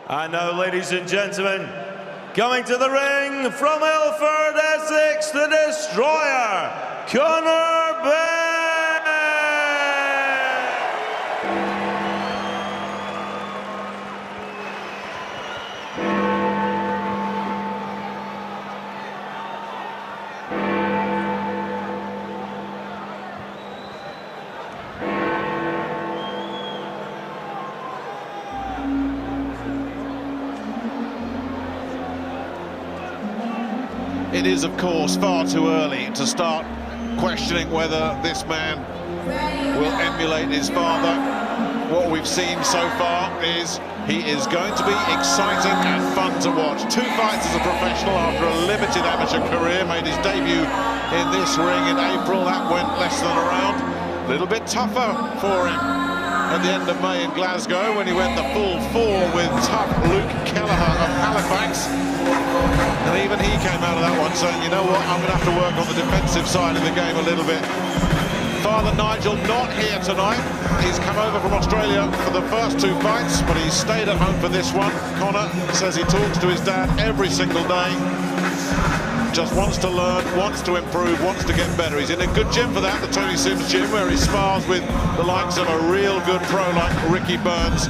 And now, ladies and gentlemen, coming to the ring from Ilford, Essex, the Destroyer, Conor Benn. It is, of course, far too early to start questioning whether this man will emulate his father. What we've seen so far is he is going to be exciting and fun to watch. 2 fights as a professional after a limited amateur career, made his debut in this ring in April. That went less than a round. A little bit tougher for him at the end of May in Glasgow when he went the full 4 with tough Luke Kelleher of Halifax. And even he came out of that one saying, you know what, I'm going to have to work on the defensive side of the game a little bit. Father Nigel not here tonight. He's come over from Australia for the first 2 fights, but he's stayed at home for this one. Conor says he talks to his dad every single day. Just wants to learn, wants to improve, wants to get better. He's in a good gym for that, the Tony Sims gym, where he spars with the likes of a real good pro like Ricky Burns.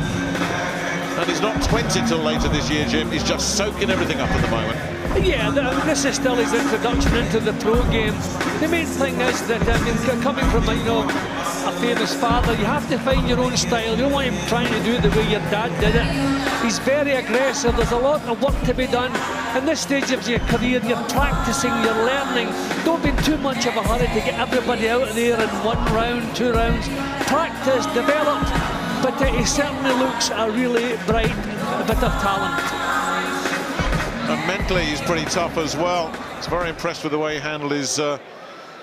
And he's not 20 till later this year, Jim. He's just soaking everything up at the moment. Yeah, this is still his introduction into the pro game. The main thing is that, I mean, coming from a famous father, you have to find your own style. You don't want him trying to do it the way your dad did it. He's very aggressive. There's a lot of work to be done. In this stage of your career, you're practicing, you're learning. Don't be in too much of a hurry to get everybody out there in 1 round, 2 rounds. Practice, develop. But he certainly looks a really bright bit of talent. And mentally, he's pretty tough as well. I was very impressed with the way he handled his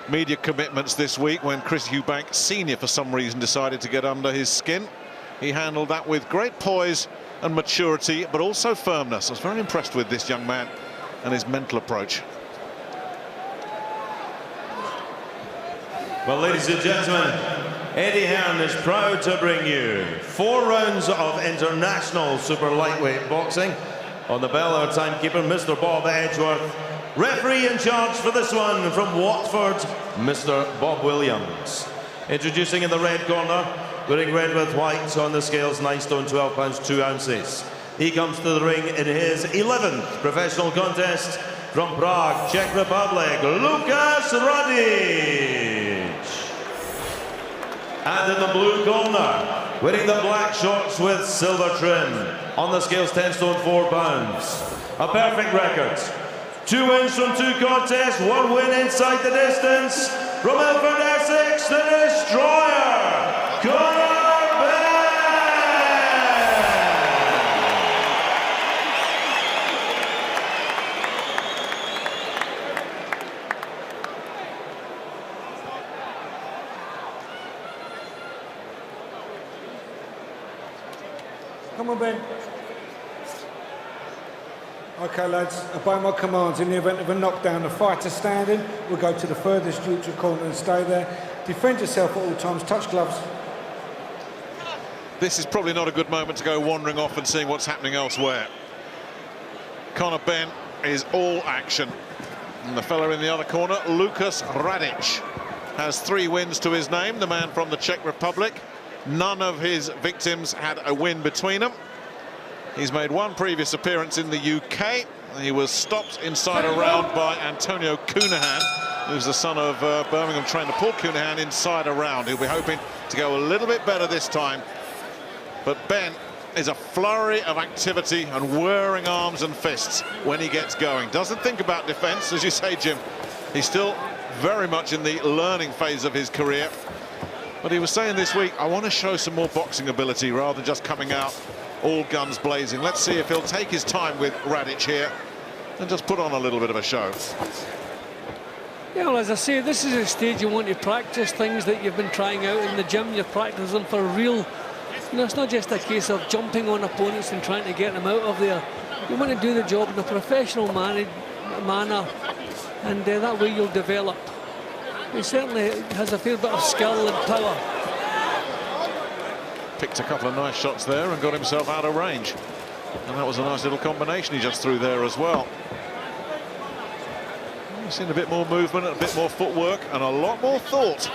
media commitments this week when Chris Eubank Sr. for some reason decided to get under his skin. He handled that with great poise and maturity, but also firmness. I was very impressed with this young man and his mental approach. Well, ladies and gentlemen, Eddie Hearn is proud to bring you 4 rounds of international super lightweight boxing. On the bell, our timekeeper, Mr. Bob Edgeworth. Referee in charge for this one from Watford, Mr. Bob Williams. Introducing in the red corner, wearing red with white on the scales, 9 stone, 12 pounds, 2 ounces. He comes to the ring in his 11th professional contest from Prague, Czech Republic, Lukas Radic. And in the blue corner, wearing the black shorts with silver trim, on the scales 10 stone 4 pounds. A perfect record. 2 wins from 2 contests, 1 win inside the distance. From Ilford, Essex, the Destroyer, Conor Benn. Come on, Ben. Okay, lads, obey my commands. In the event of a knockdown, the fighter standing will go to the furthest neutral corner and stay there. Defend yourself at all times, touch gloves. This is probably not a good moment to go wandering off and seeing what's happening elsewhere. Conor Benn is all action. And the fella in the other corner, Lukas Radic, has 3 wins to his name, the man from the Czech Republic. None of his victims had a win between them. He's made 1 previous appearance in the UK. He was stopped inside a round by Antonio Cunahan, who's the son of Birmingham trainer Paul Cunahan, inside a round. He'll be hoping to go a little bit better this time. But Benn is a flurry of activity and whirring arms and fists when he gets going. Doesn't think about defense, as you say, Jim. He's still very much in the learning phase of his career. But he was saying this week, I want to show some more boxing ability rather than just coming out all guns blazing. Let's see if he'll take his time with Radic here and just put on a little bit of a show. Yeah, well, as I say, this is a stage you want to practice things that you've been trying out in the gym. You're practicing for real. You know, it's not just a case of jumping on opponents and trying to get them out of there. You want to do the job in a professional manner, and that way you'll develop. He certainly has a fair bit of skill and power. Picked a couple of nice shots there and got himself out of range. And that was a nice little combination he just threw there as well. We've seen a bit more movement, a bit more footwork, and a lot more thought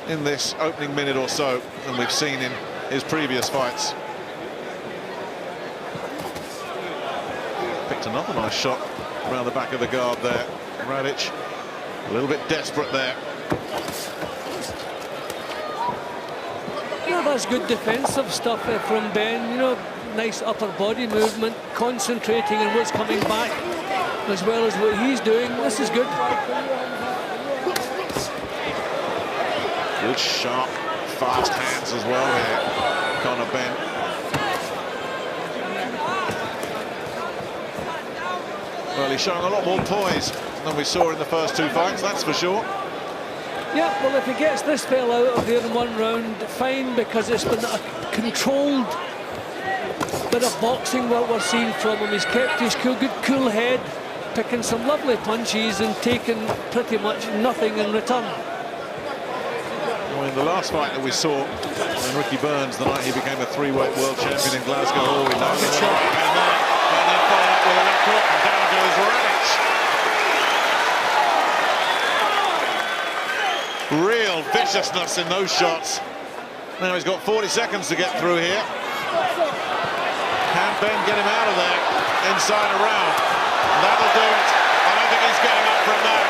in this opening minute or so than we've seen in his previous fights. Picked another nice shot around the back of the guard there. Radic, a little bit desperate there. Yeah, that's good defensive stuff from Benn. You know, nice upper body movement, concentrating on what's coming back as well as what he's doing. This is good. Good, sharp, fast hands as well here, Conor Benn. Well, he's showing a lot more poise than we saw in the first two fights, that's for sure. Yeah, well, if he gets this fella out of there in one round, fine, because it's been a controlled bit of boxing what we're seeing from him. He's kept his good cool head, picking some lovely punches and taking pretty much nothing in return. Well, in the last fight that we saw when Ricky Burns, the night he became a three-weight world champion in Glasgow, oh, we know the shot, and then followed up with a left hook, and down goes Radic. Real viciousness in those shots. Now he's got 40 seconds to get through here. Can Benn get him out of there, inside a round? That'll do it. I don't think he's getting up from that.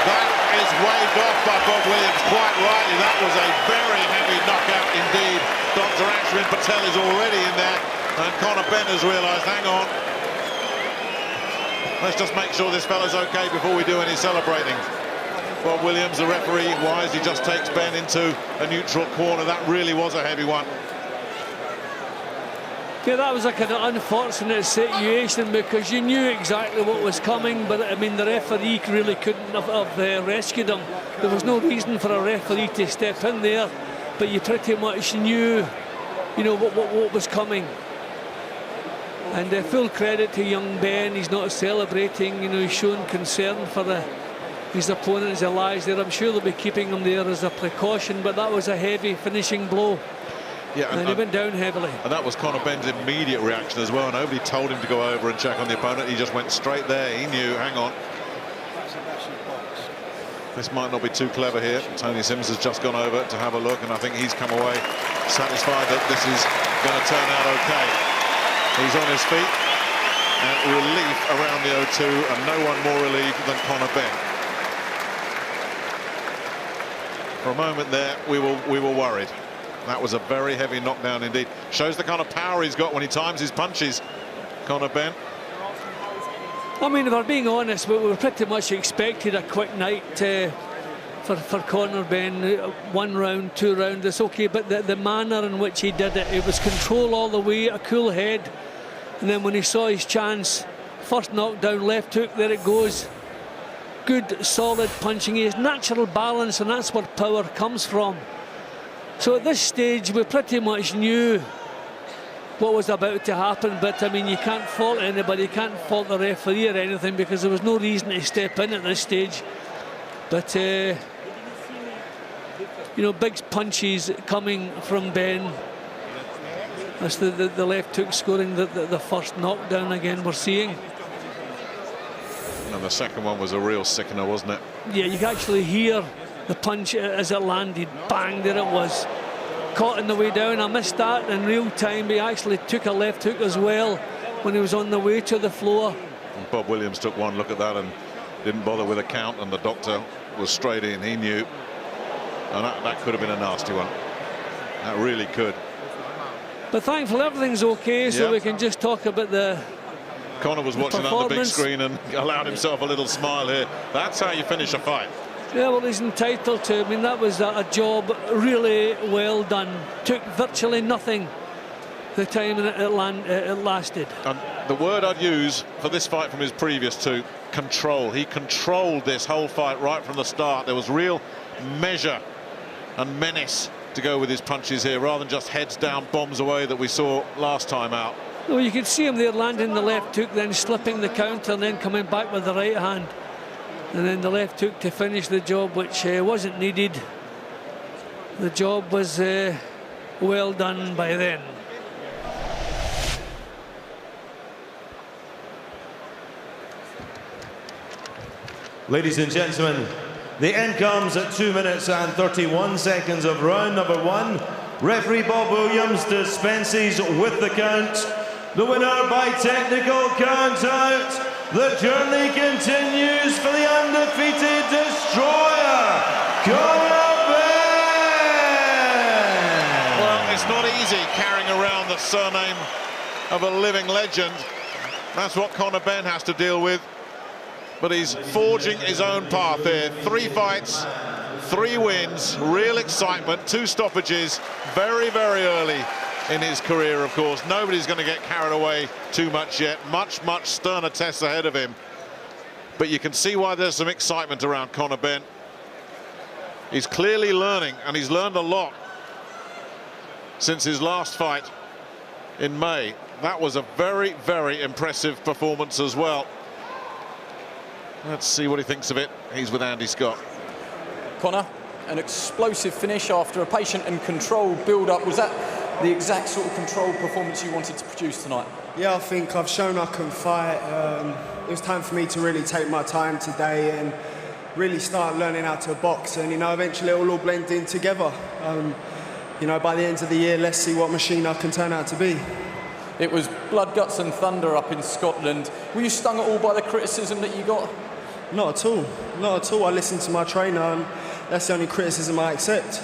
That is waved off by Bob Williams, quite rightly. That was a very heavy knockout indeed. Dr. Ashwin Patel is already in there, and Conor Benn has realised, hang on, let's just make sure this fella's okay before we do any celebrating. Bob Williams, the referee, wisely just takes Benn into a neutral corner. That really was a heavy one. Yeah, that was a kind of unfortunate situation because you knew exactly what was coming, but I mean the referee really couldn't have rescued him. There was no reason for a referee to step in there, but you pretty much knew, you know, what was coming. And full credit to young Benn. He's not celebrating, you know, he's shown concern for his opponent as he lies there. I'm sure they'll be keeping him there as a precaution, but that was a heavy finishing blow. Yeah, and he went down heavily. And that was Conor Benn's immediate reaction as well. Nobody told him to go over and check on the opponent. He just went straight there. He knew, hang on, this might not be too clever here. Tony Sims has just gone over to have a look, and I think he's come away satisfied that this is going to turn out okay. He's on his feet, and relief around the O2, and no one more relieved than Conor Benn. For a moment there, we were worried. That was a very heavy knockdown indeed. Shows the kind of power he's got when he times his punches, Conor Benn. I mean, if we're being honest, we pretty much expected a quick night for Conor Benn. 1 round, 2 rounds, it's okay, but the manner in which he did it was control all the way, a cool head, and then when he saw his chance, first knockdown, left hook, there it goes. Good, solid punching. He has natural balance, and that's where power comes from. So at this stage, we pretty much knew what was about to happen, but I mean, you can't fault anybody, you can't fault the referee or anything, because there was no reason to step in at this stage. But you know, big punches coming from Benn. That's the left hook scoring the first knockdown again we're seeing. And the second one was a real sickener, wasn't it? Yeah, you can actually hear the punch as it landed. Bang, there it was. Caught on the way down. I missed that in real time. He actually took a left hook as well when he was on the way to the floor. And Bob Williams took one look at that and didn't bother with a count, and the doctor was straight in. He knew. And that could have been a nasty one. That really could. But thankfully everything's okay, so we can just talk about the Conor was watching on the big screen and allowed himself a little smile here. That's how you finish a fight. Yeah, well, he's entitled to. I mean, that was a job really well done. Took virtually nothing the time it lasted. And the word I'd use for this fight from his previous two, control. He controlled this whole fight right from the start. There was real measure and menace to go with his punches here, rather than just heads down, bombs away that we saw last time out. Well, you could see him there landing the left hook, then slipping the counter, and then coming back with the right hand. And then the left hook to finish the job, which wasn't needed. The job was well done by then. Ladies and gentlemen, the end comes at 2 minutes and 31 seconds of round number 1. Referee Bob Williams dispenses with the count. The winner by technical count out. The journey continues for the undefeated destroyer, Conor Benn! Well, it's not easy carrying around the surname of a living legend. That's what Conor Benn has to deal with. But he's forging his own path here. 3 fights, 3 wins, real excitement, 2 stoppages, very, very early in his career, of course. Nobody's going to get carried away too much yet. Much, much sterner tests ahead of him. But you can see why there's some excitement around Conor Benn. He's clearly learning, and he's learned a lot since his last fight in May. That was a very, very impressive performance as well. Let's see what he thinks of it. He's with Andy Scott. Conor, an explosive finish after a patient and controlled build-up. Was that the exact sort of controlled performance you wanted to produce tonight? Yeah, I think I've shown I can fight. It was time for me to really take my time today and really start learning how to box, and eventually it will all blend in together. By the end of the year, let's see what machine I can turn out to be. It was blood, guts and thunder up in Scotland. Were you stung at all by the criticism that you got? Not at all. Not at all. I listened to my trainer, and that's the only criticism I accept.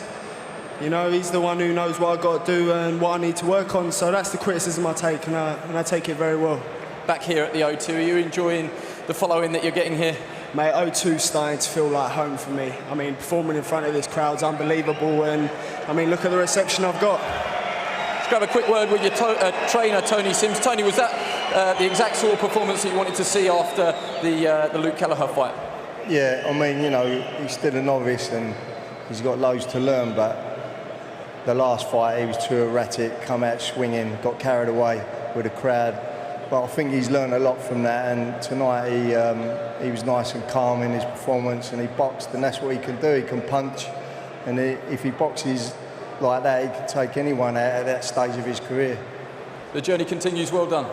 He's the one who knows what I've got to do and what I need to work on, so that's the criticism I take, and I take it very well. Back here at the O2, are you enjoying the following that you're getting here? Mate, O2's starting to feel like home for me. Performing in front of this crowd's unbelievable, and look at the reception I've got. Let's grab a quick word with your trainer, Tony Sims. Tony, was that the exact sort of performance that you wanted to see after the Luke Kelleher fight? Yeah, he's still a novice and he's got loads to learn, but the last fight he was too erratic, come out swinging, got carried away with the crowd. But I think he's learned a lot from that, and tonight he was nice and calm in his performance, and he boxed, and that's what he can do. He can punch, and if he boxes like that, he can take anyone out at that stage of his career. The journey continues. Well done.